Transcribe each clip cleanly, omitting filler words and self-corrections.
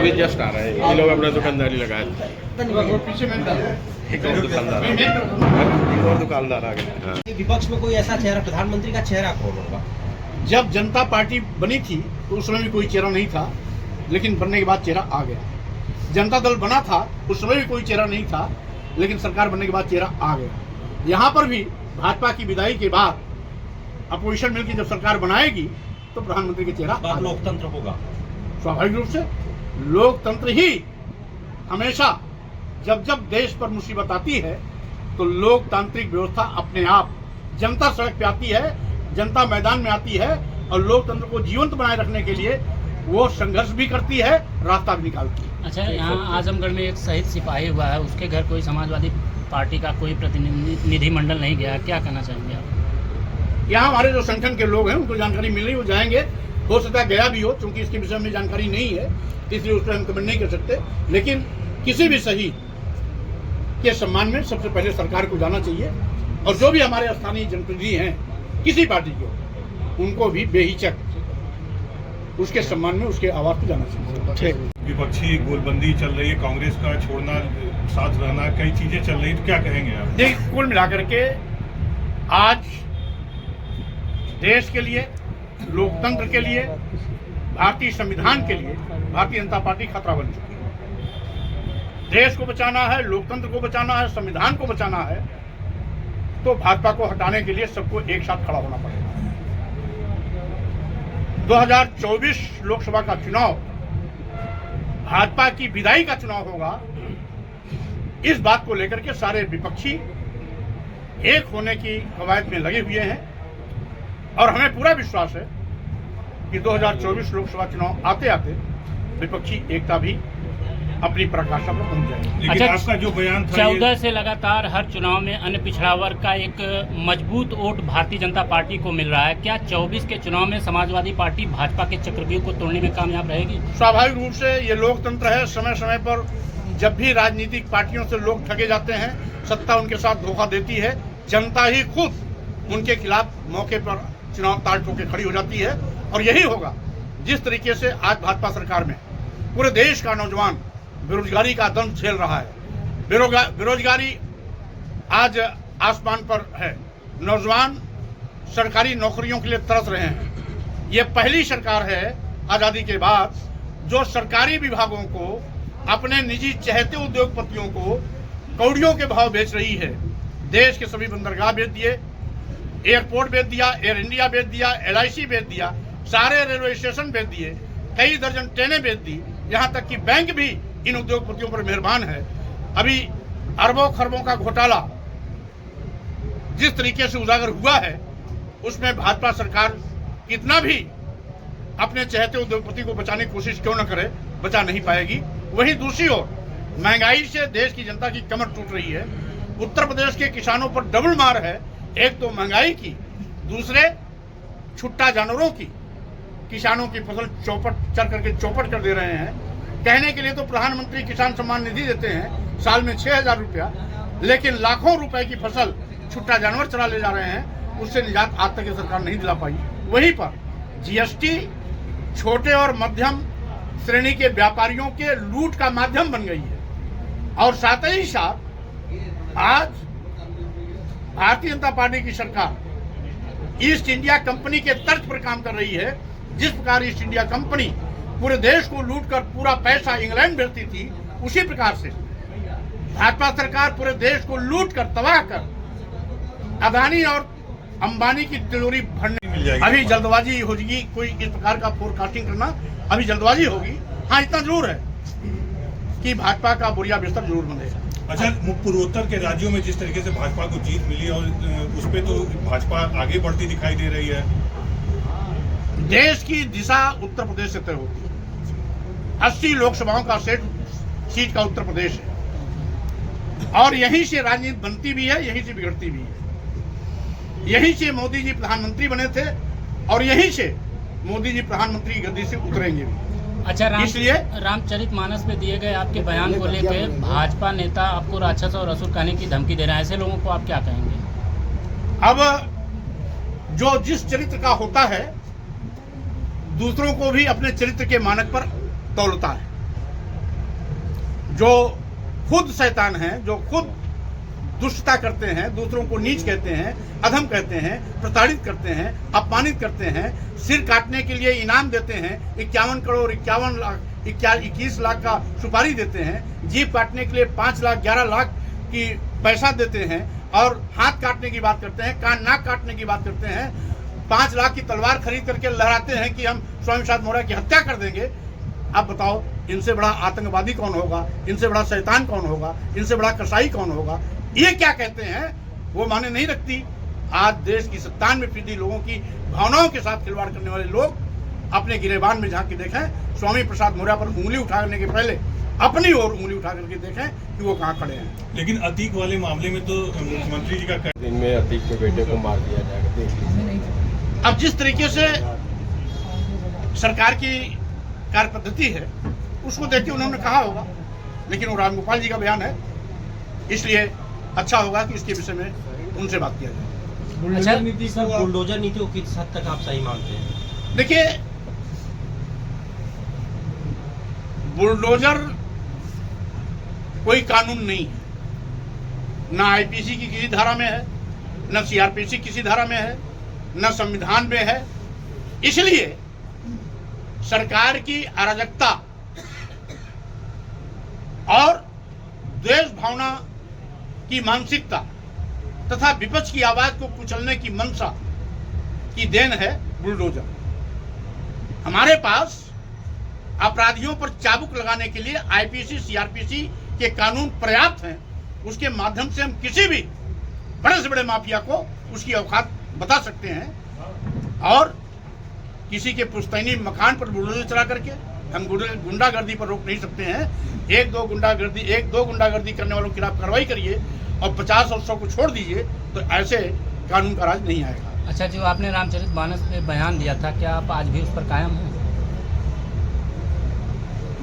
अभी जस्ट आ रहा है, ये लोग अपना दुकानदारी लगाए एक और दुकानदार आ गए। हाँ। विपक्ष में कोई ऐसा चेहरा, प्रधानमंत्री का चेहरा कौन होगा? जब जनता पार्टी बनी थी तो उस समय भी कोई चेहरा नहीं था, लेकिन बनने के बाद चेहरा आ गया। जनता दल बना था, उस समय भी कोई चेहरा नहीं था, लेकिन सरकार बनने के बाद चेहरा आ गया। यहाँ पर भी भाजपा की विदाई के बाद अपोजिशन मिलकर जब सरकार बनाएगी तो प्रधानमंत्री का चेहरा बात लोकतंत्र होगा। स्वाभाविक रूप से लोकतंत्र ही हमेशा जब जब देश पर मुसीबत आती है तो लोकतांत्रिक व्यवस्था अपने आप, जनता सड़क पे आती है, जनता मैदान में आती है और लोकतंत्र को जीवंत बनाए रखने के लिए वो संघर्ष भी करती है, रास्ता भी निकालती है। अच्छा, यहाँ आजमगढ़ में एक शहीद सिपाही हुआ है, उसके घर कोई समाजवादी पार्टी का कोई प्रतिनिधिमंडल नहीं गया, क्या कहना चाहेंगे आप? यहाँ हमारे जो संगठन के लोग हैं उनको जानकारी मिल रही, वो जाएंगे, हो सकता है गया भी हो, क्योंकि इसके विषय में जानकारी नहीं है इसलिए उस पर हम कमेंट नहीं कर सकते। लेकिन किसी भी शहीद के सम्मान में सबसे पहले सरकार को जाना चाहिए और जो भी हमारे स्थानीय जनप्रतिनिधि हैं किसी पार्टी के, उनको भी बेहिचक उसके सम्मान में उसके आवाज पर जाना चाहिए। विपक्षी गोलबंदी चल रही है, कांग्रेस का छोड़ना, साथ रहना, कई चीजें चल रही है, तो क्या कहेंगे आप? देखिए, कुल मिलाकर के आज देश के लिए, लोकतंत्र के लिए, भारतीय संविधान के लिए भारतीय जनता पार्टी खतरा बन चुकी है। देश को बचाना है, लोकतंत्र को बचाना है, संविधान को बचाना है, तो भाजपा को हटाने के लिए सबको एक साथ खड़ा होना पड़ेगा। 2024 लोकसभा का चुनाव भाजपा की विदाई का चुनाव होगा। इस बात को लेकर के सारे विपक्षी एक होने की कवायद में लगे हुए हैं और हमें पूरा विश्वास है कि 2024 लोकसभा चुनाव आते आते विपक्षी एकता भी अपनी पराकाष्ठा पर पहुंच जाएगी। लेकिन अच्छा, आपका जो बयान था 14 से लगातार हर चुनाव में अन्य पिछड़ा वर्ग का एक मजबूत वोट भारतीय जनता पार्टी को मिल रहा है, क्या 24 के चुनाव में समाजवादी पार्टी भाजपा के चक्रव्यूह को तोड़ने में कामयाब रहेगी? स्वाभाविक रूप से ये लोकतंत्र है। समय समय पर जब भी राजनीतिक पार्टियों से लोग ठगे जाते हैं, सत्ता उनके साथ धोखा देती है, जनता ही खुद उनके खिलाफ मौके पर चुनाव ताल ठोके खड़ी हो जाती है। और यही होगा जिस तरीके से आज भाजपा सरकार में पूरे देश का नौजवान बेरोजगारी का दंड झेल रहा है। बेरोजगारी आज आसमान पर है, नौजवान सरकारी नौकरियों के लिए तरस रहे हैं। ये पहली सरकार है आजादी के बाद जो सरकारी विभागों को अपने निजी चहेते उद्योगपतियों को कौड़ियों के भाव बेच रही है। देश के सभी बंदरगाह बेच दिए, एयरपोर्ट बेच दिया, एयर इंडिया बेच दिया, LIC बेच दिया, सारे रेलवे स्टेशन बेच दिए, कई दर्जन ट्रेनें बेच दी, यहाँ तक कि बैंक भी इन उद्योगपतियों पर मेहरबान है। अभी अरबों खरबों का घोटाला जिस तरीके से उजागर हुआ है उसमें भाजपा सरकार कितना भी अपने चहेते उद्योगपति को बचाने की कोशिश क्यों न करे, बचा नहीं पाएगी। वहीं दूसरी ओर महंगाई से देश की जनता की कमर टूट रही है। उत्तर प्रदेश के किसानों पर डबल मार है, एक तो महंगाई की, दूसरे छुट्टा जानवरों की। किसानों की फसल चर करके चौपट कर दे रहे हैं। कहने के लिए तो प्रधानमंत्री किसान सम्मान निधि देते हैं साल में 6,000 रुपया, लेकिन लाखों रुपए की फसल छुट्टा जानवर चरा ले जा रहे हैं, उससे निजात आज तक सरकार नहीं दिला पाई। वहीं पर GST छोटे और मध्यम श्रेणी के व्यापारियों के लूट का माध्यम बन गई है। और साथ ही साथ आज भारतीय जनता पार्टी की सरकार ईस्ट इंडिया कंपनी के तर्ज पर काम कर रही है। जिस प्रकार ईस्ट इंडिया कंपनी पूरे देश को लूटकर पूरा पैसा इंग्लैंड भेजती थी, उसी प्रकार से भाजपा सरकार पूरे देश को लूटकर तबाह कर अदानी और अंबानी की तिजोरी भरने मिल जाएगी। अभी जल्दबाजी होगी, कोई इस प्रकार का फोरकास्टिंग करना अभी जल्दबाजी होगी। हाँ, इतना जरूर है कि भाजपा का बुरिया बिस्तर जरूर बंधेगा। अच्छा, पूर्वोत्तर के राज्यों में जिस तरीके से भाजपा को जीत मिली और उस पर तो भाजपा आगे बढ़ती दिखाई दे रही है। देश की दिशा उत्तर प्रदेश से तय होती है। 80 लोकसभाओं का सीट का उत्तर प्रदेश है और यहीं से राजनीति बनती भी है, यहीं से बिगड़ती भी है। यहीं से मोदी जी प्रधानमंत्री बने थे और यहीं से मोदी जी प्रधानमंत्री गद्दी से उतरेंगे भी। अच्छा, इसलिए रामचरितमानस में दिए गए आपके बयान को लेकर भाजपा नेता आपको राक्षस और असुर कहने की धमकी दे रहे हैं, ऐसे लोगों को आप क्या कहेंगे? अब जो जिस चरित्र का होता है दूसरों को भी अपने चरित्र के मानक पर तौलता है। जो खुद शैतान हैं, जो खुद दुष्टता करते हैं, दूसरों को नीच कहते हैं, अधम कहते हैं, प्रताड़ित करते हैं, अपमानित करते हैं, सिर काटने के लिए इनाम देते हैं, 51 करोड़ 21 लाख का सुपारी देते हैं, जीभ काटने के लिए 5 लाख 11 लाख की पैसा देते हैं, और हाथ काटने की बात करते हैं, कान नाक काटने की बात करते हैं, 5 लाख की तलवार खरीद करके लहराते हैं कि हम स्वामी प्रसाद मौर्य की हत्या कर देंगे। अब बताओ, इनसे बड़ा आतंकवादी कौन होगा, इनसे बड़ा शैतान कौन होगा, इनसे बड़ा कसाई कौन होगा? ये क्या कहते हैं वो माने नहीं रखती। आज देश की 97% लोगों की भावनाओं के साथ खिलवाड़ करने वाले लोग अपने गिरेबान में झांक के देखें, स्वामी प्रसाद मौर्य पर उंगली उठाने के पहले अपनी ओर उंगली उठा करके देखें कि वो कहाँ खड़े हैं। लेकिन अतीक वाले मामले में तो मुख्यमंत्री जी का दिन में अतीक के बेटे को मार दिया जाएगा, देख लीजिए। अब जिस तरीके से सरकार की कार्य पद्धति है उसको देख के उन्होंने कहा होगा, लेकिन वो रामगोपाल जी का बयान है, इसलिए अच्छा होगा कि इसके विषय में उनसे बात किया जाए। बुलडोजर नीति को किस हद तक आप सही मानते हैं? देखिए, बुलडोजर कोई कानून नहीं है, ना आईपीसी की किसी धारा में है, न सीआरपीसी किसी धारा में है, न संविधान में है। इसलिए सरकार की अराजकता और द्वेष भावना की मानसिकता तथा विपक्ष की आवाज को कुचलने की मंशा की देन है बुलडोजर। हमारे पास अपराधियों पर चाबुक लगाने के लिए आईपीसी सीआरपीसी के कानून पर्याप्त हैं। उसके माध्यम से हम किसी भी बड़े से बड़े माफिया को उसकी औकात बता सकते हैं, और किसी के पुश्तैनी मकान पर बुलडोजर चला करके हम गुंडागर्दी पर रोक नहीं सकते हैं। एक दो गुंडागर्दी करने वालों के खिलाफ कार्रवाई करिए और 50 और 100 को छोड़ दीजिए, तो ऐसे कानून का राज नहीं आएगा। अच्छा, जो आपने रामचरितमानस में बयान दिया था, क्या आप आज भी उस पर कायम हैं?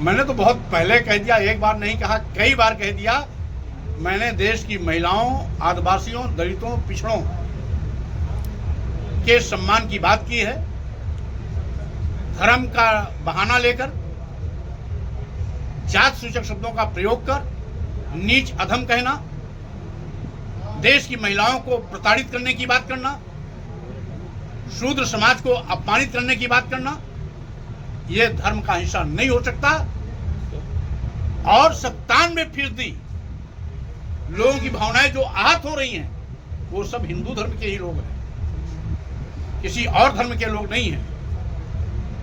मैंने तो बहुत पहले कह दिया, एक बार नहीं कहा, कई बार कह दिया। मैंने देश की महिलाओं, आदिवासियों, दलितों, पिछड़ों के सम्मान की बात की है। धर्म का बहाना लेकर, जात सूचक शब्दों का प्रयोग कर नीच अधम कहना, देश की महिलाओं को प्रताड़ित करने की बात करना, शूद्र समाज को अपमानित करने की बात करना, यह धर्म का हिस्सा नहीं हो सकता। और 97% लोगों की भावनाएं जो आहत हो रही हैं, वो सब हिंदू धर्म के ही लोग हैं, किसी और धर्म के लोग नहीं हैं।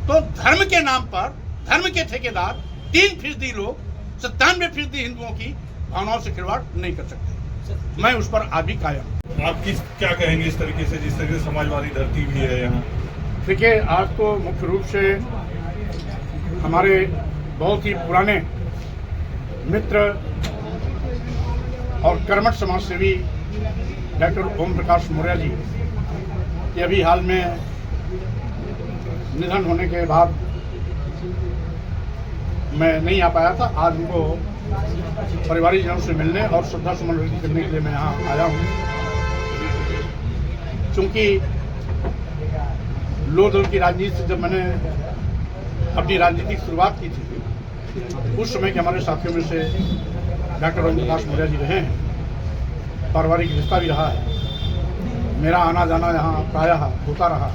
तो धर्म के नाम पर धर्म के ठेकेदार 3% लोग 97% हिंदुओं की भावनाओं से खिलवाड़ नहीं कर सकते। मैं उस पर आज भी कायम। आप क्या कहेंगे इस तरीके से, जिस तरीके से समाजवादी धरती भी है यहाँ? देखिए, आज तो मुख्य रूप से हमारे बहुत ही पुराने मित्र और कर्मठ समाज सेवी डॉक्टर ओम प्रकाश मौर्य जी के अभी हाल में निधन होने के बाद मैं नहीं आ पाया था। आज उनको परिवारिक जनों से मिलने और श्रद्धा सुमन अर्पित करने के लिए मैं यहाँ आया हूँ। चूँकि लोक दल की राजनीति से जब मैंने अपनी राजनीतिक शुरुआत की थी, उस समय के हमारे साथियों में से डॉक्टर ओम प्रकाश मौर्य जी रहे हैं। पारिवारिक रिश्ता भी रहा है। मेरा आना जाना यहाँ प्रायः होता रहा।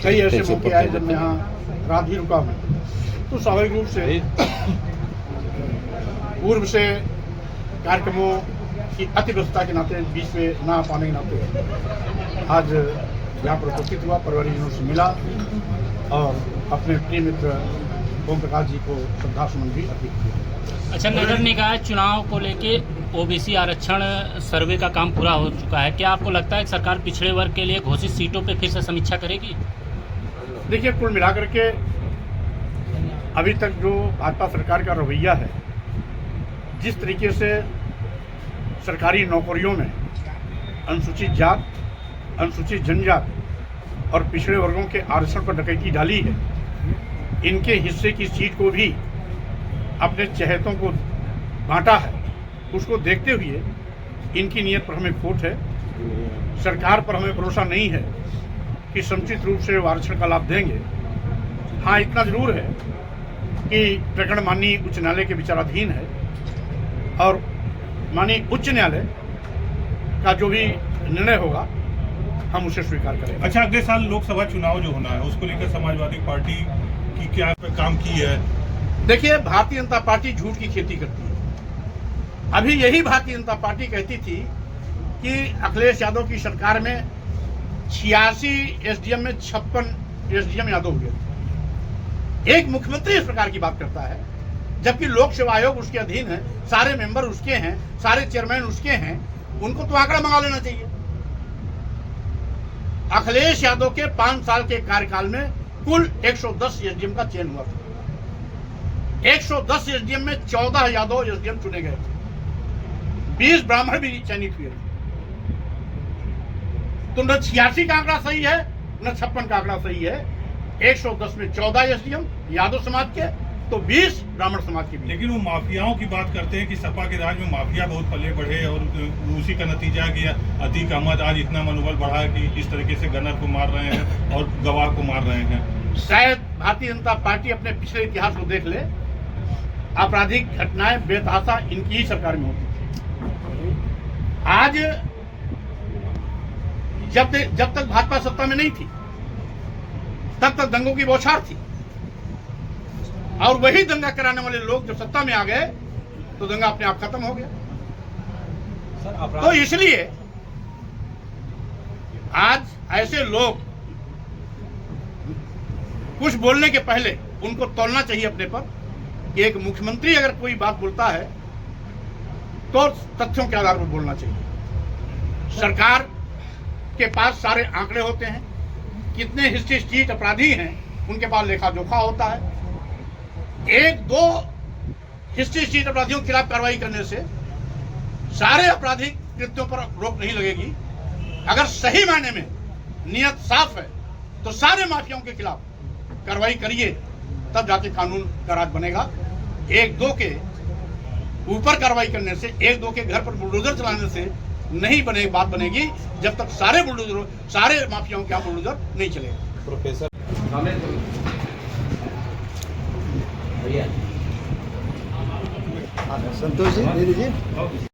कई ऐसे मौके आए जब मैं यहाँ रात भी रुका हूँ, तो स्वाभाविक रूप से पूर्व से कार्यक्रमों की अति व्यस्तता के नाते, बीच में ना पाने के नाते आज यहाँ पर उपस्थित हुआ, परिवारजनों से मिला और अपने प्रिय मित्र ओम प्रकाश जी को श्रद्धा सुमन भी अर्पित किया। अच्छा, नगर निकाय चुनाव को लेके ओबीसी आरक्षण सर्वे का काम पूरा हो चुका है। क्या आपको लगता है कि सरकार पिछड़े वर्ग के लिए घोषित सीटों पे फिर से समीक्षा करेगी? देखिए, कुल मिलाकर के अभी तक जो भाजपा सरकार का रवैया है, जिस तरीके से सरकारी नौकरियों में अनुसूचित जात, अनुसूचित जनजाति और पिछड़े वर्गों के आरक्षण पर डकैती डाली है, इनके हिस्से की सीट को भी अपने चहेतों को बांटा है, उसको देखते हुए इनकी नीयत पर हमें खोट है। सरकार पर हमें भरोसा नहीं है कि समुचित रूप से आरक्षण का लाभ देंगे। हाँ, इतना जरूर है कि प्रकरण माननीय उच्च न्यायालय के विचाराधीन है और माननीय उच्च न्यायालय का जो भी निर्णय होगा हम उसे स्वीकार करेंगे। अच्छा, अगले साल लोकसभा चुनाव जो होना है उसको लेकर समाजवादी पार्टी की क्या काम की है? देखिए, भारतीय जनता पार्टी झूठ की खेती करती है। अभी यही भारतीय जनता पार्टी कहती थी कि अखिलेश यादव की सरकार में 86 एसडीएम में 56 एसडीएम यादव हुए थे। एक मुख्यमंत्री इस प्रकार की बात करता है, जबकि लोक सेवा आयोग उसके अधीन है, सारे मेंबर उसके हैं, सारे चेयरमैन उसके हैं। उनको तो आंकड़ा मंगा लेना चाहिए। अखिलेश यादव के 5 साल के कार्यकाल में कुल 110 एसडीएम का चयन हुआ था। 110 एसडीएम में 14 यादव एसडीएम चुने गए थे, 20 ब्राह्मण भी चयनित हुए थे। तो न 86 का आंकड़ा सही है न 56 का आंकड़ा सही है। 110 में 14 एसडीएम यादव समाज के, तो 20 ब्राह्मण समाज के भी। लेकिन वो माफियाओं की बात करते हैं कि सपा के राज में माफिया बहुत पले बढ़े और उसी का नतीजा कि अतीक अहमद आज इतना मनोबल बढ़ा कि इस तरीके से गनर को मार रहे हैं और गवाह को मार रहे हैं। शायद भारतीय जनता पार्टी अपने पिछले इतिहास को देख ले, आपराधिक घटनाएं बेतहाशा इनकी ही सरकार में होती थी। आज जब तक भाजपा सत्ता में नहीं थी तब तक दंगों की बौछार थी, और वही दंगा कराने वाले लोग जब सत्ता में आ गए तो दंगा अपने आप खत्म हो गया। तो इसलिए आज ऐसे लोग कुछ बोलने के पहले उनको तौलना चाहिए अपने पर कि एक मुख्यमंत्री अगर कोई बात बोलता है तो तथ्यों के आधार पर बोलना चाहिए। सरकार के पास सारे आंकड़े होते हैं, कितने हिस्ट्री स्ट्रीट अपराधी हैं उनके पास लेखा जोखा होता है। 1-2 हिस्ट्री स्ट्रीट अपराधियों के खिलाफ कार्रवाई करने से सारे आपराधिक कृत्यों पर रोक नहीं लगेगी। अगर सही मायने में नियत साफ है तो सारे माफियाओं के खिलाफ कार्रवाई करिए, तब जाके कानून का राज बनेगा। 1-2 के ऊपर कार्रवाई करने से, 1-2 के घर पर बुलडोजर चलाने से नहीं बात बनेगी जब तक सारे माफियाओं के यहाँ बुलडोजर नहीं चलेगा। प्रोफेसर संतोष जी दे दीजिए।